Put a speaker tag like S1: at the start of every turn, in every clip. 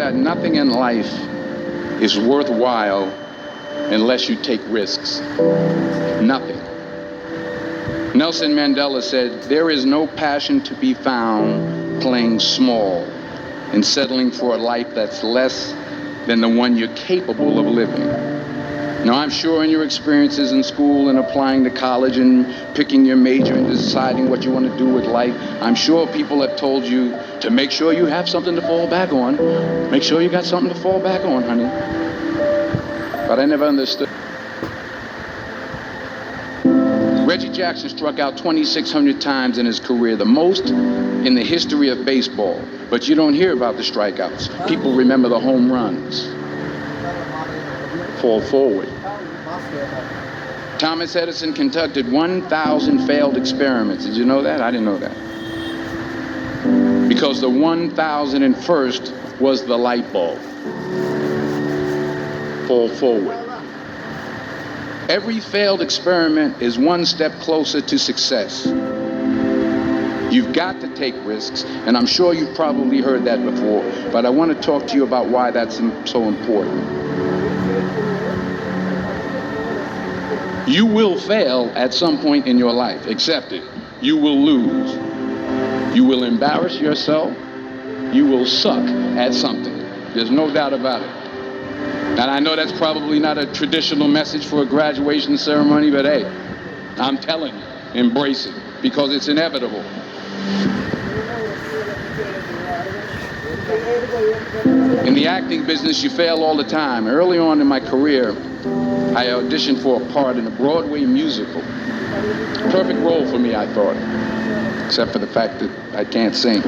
S1: that nothing in life is worthwhile unless you take risks. Nothing. Nelson Mandela said, "There is no passion to be found playing small and settling for a life that's less than the one you're capable of living." Now, I'm sure in your experiences in school and applying to college and picking your major and deciding what you want to do with life, I'm sure people have told you to make sure you have something to fall back on. Make sure you got something to fall back on, honey. But I never understood. Reggie Jackson struck out 2,600 times in his career, the most in the history of baseball. But you don't hear about the strikeouts. People remember the home runs. Fall forward. Thomas Edison conducted 1,000 failed experiments. Did you know that? I didn't know that. Because the 1,001st was the light bulb. Fall forward. Every failed experiment is one step closer to success. You've got to take risks, and I'm sure you've probably heard that before, but I want to talk to you about why that's so important. You will fail at some point in your life. Accept it. You will lose. You will embarrass yourself. You will suck at something. There's no doubt about it. And I know that's probably not a traditional message for a graduation ceremony, but hey, I'm telling you, embrace it, because it's inevitable. In the acting business, you fail all the time. Early on in my career, I auditioned for a part in a Broadway musical. Perfect role for me, I thought, except for the fact that I can't sing.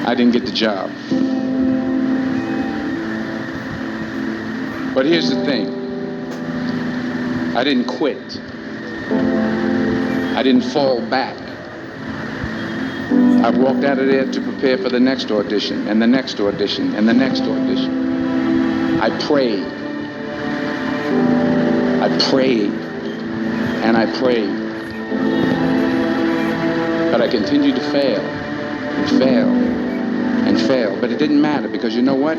S1: I didn't get the job. But here's the thing. I didn't quit. I didn't fall back. I walked out of there to prepare for the next audition, and the next audition, and the next audition. I prayed. I prayed. And I prayed. But I continued to fail, and fail, and fail. But it didn't matter, because you know what?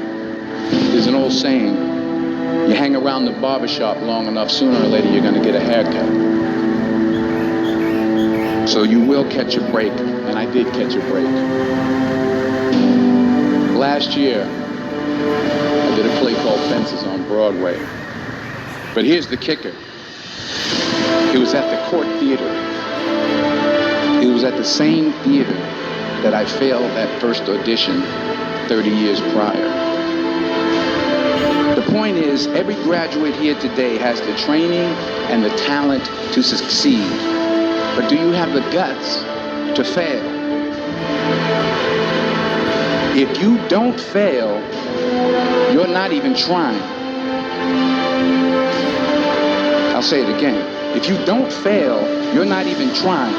S1: There's an old saying, you hang around the barbershop long enough, sooner or later you're going to get a haircut. So you will catch a break, and I did catch a break. Last year, I did a play called Fences on Broadway. But here's the kicker. It was at the Court Theater. It was at the same theater that I failed that first audition 30 years prior. The point is, every graduate here today has the training and the talent to succeed. But do you have the guts to fail? If you don't fail, you're not even trying. I'll say it again. If you don't fail, you're not even trying.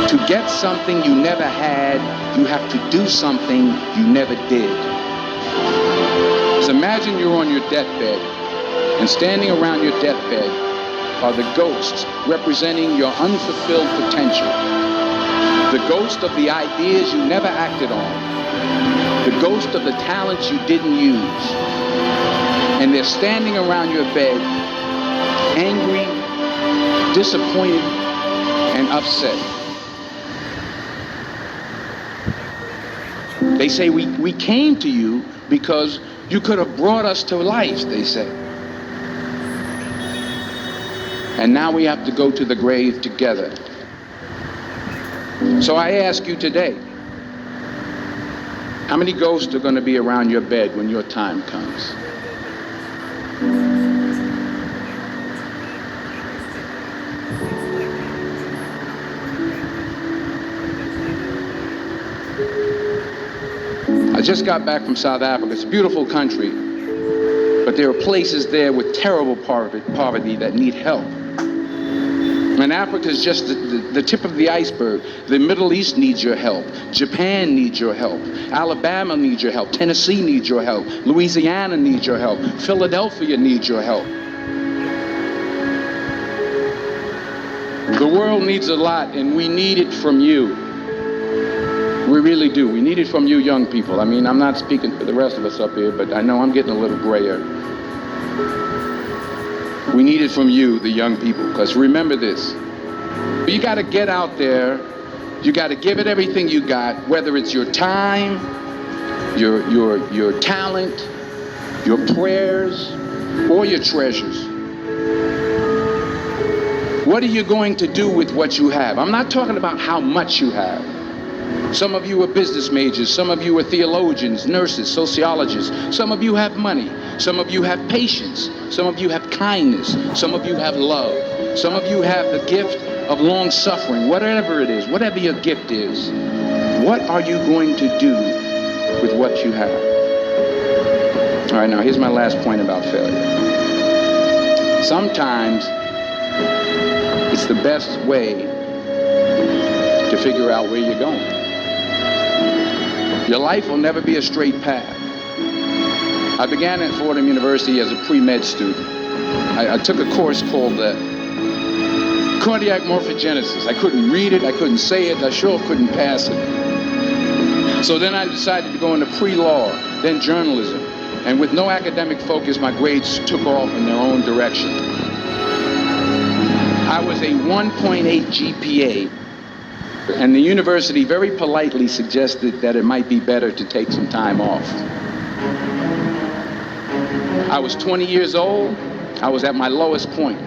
S1: To get something you never had, you have to do something you never did. Just imagine you're on your deathbed, and standing around your deathbed are the ghosts representing your unfulfilled potential. The ghost of the ideas you never acted on. The ghost of the talents you didn't use. And they're standing around your bed, angry, disappointed, and upset. They say, we came to you because you could have brought us to life, they say. And now we have to go to the grave together. So I ask you today, how many ghosts are going to be around your bed when your time comes? I just got back from South Africa. It's a beautiful country, but there are places there with terrible poverty that need help. And Africa is just the tip of the iceberg. The Middle East needs your help. Japan needs your help. Alabama needs your help. Tennessee needs your help. Louisiana needs your help. Philadelphia needs your help. The world needs a lot, and we need it from you. We really do. We need it from you young people. I mean, I'm not speaking for the rest of us up here, but I know I'm getting a little grayer. We need it from you, the young people, because remember this. You got to get out there. You got to give it everything you got, whether it's your time, your talent, your prayers, or your treasures. What are you going to do with what you have? I'm not talking about how much you have. Some of you are business majors. Some of you are theologians, nurses, sociologists. Some of you have money. Some of you have patience. Some of you have kindness. Some of you have love. Some of you have the gift of long suffering. Whatever it is, whatever your gift is, what are you going to do with what you have? All right, now here's my last point about failure. Sometimes it's the best way to figure out where you're going. Your life will never be a straight path. I began at Fordham University as a pre-med student. I took a course called cardiac morphogenesis. I couldn't read it, I couldn't say it, I sure couldn't pass it. So then I decided to go into pre-law, then journalism. And with no academic focus, my grades took off in their own direction. I was a 1.8 GPA, and the university very politely suggested that it might be better to take some time off. I was 20 years old. I was at my lowest point.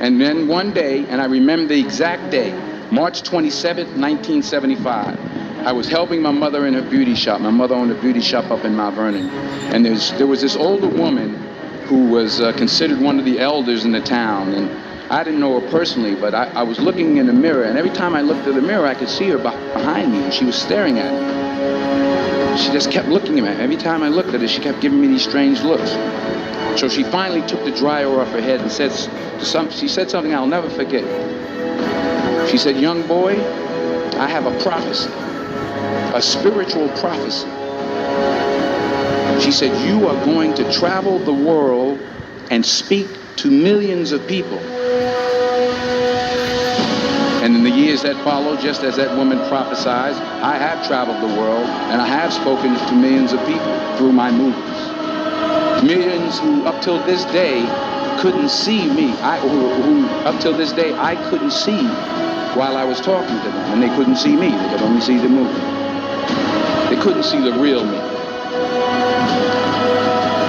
S1: And then one day, and I remember the exact day, March 27th, 1975, I was helping my mother in her beauty shop. My mother owned a beauty shop up in Mount Vernon. And there was this older woman who was considered one of the elders in the town. And I didn't know her personally, but I was looking in the mirror, and every time I looked at the mirror, I could see her behind me, and she was staring at me. She just kept looking at me. Every time I looked at her, she kept giving me these strange looks. So she finally took the dryer off her head and she said something I'll never forget. She said, "Young boy, I have a prophecy, a spiritual prophecy." She said, "You are going to travel the world and speak to millions of people." And in the years that followed, just as that woman prophesied, I have traveled the world and I have spoken to millions of people through my movies. Millions who up till this day couldn't see me. Who up till this day I couldn't see while I was talking to them. And they couldn't see me. They could only see the movie. They couldn't see the real me.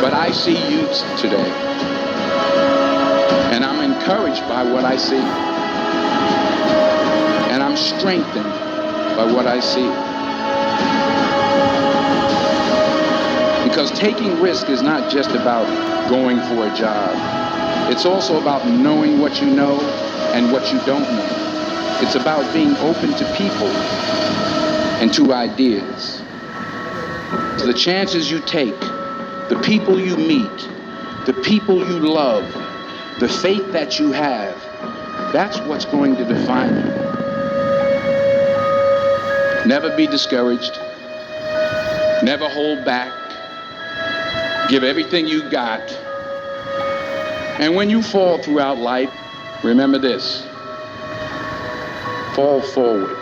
S1: But I see you today. And I'm encouraged by what I see. And I'm strengthened by what I see. Because taking risk is not just about going for a job. It's also about knowing what you know and what you don't know. It's about being open to people and to ideas. The chances you take, the people you meet, the people you love, the faith that you have, that's what's going to define you. Never be discouraged. Never hold back. Give everything you got. And when you fall throughout life, remember this: fall forward.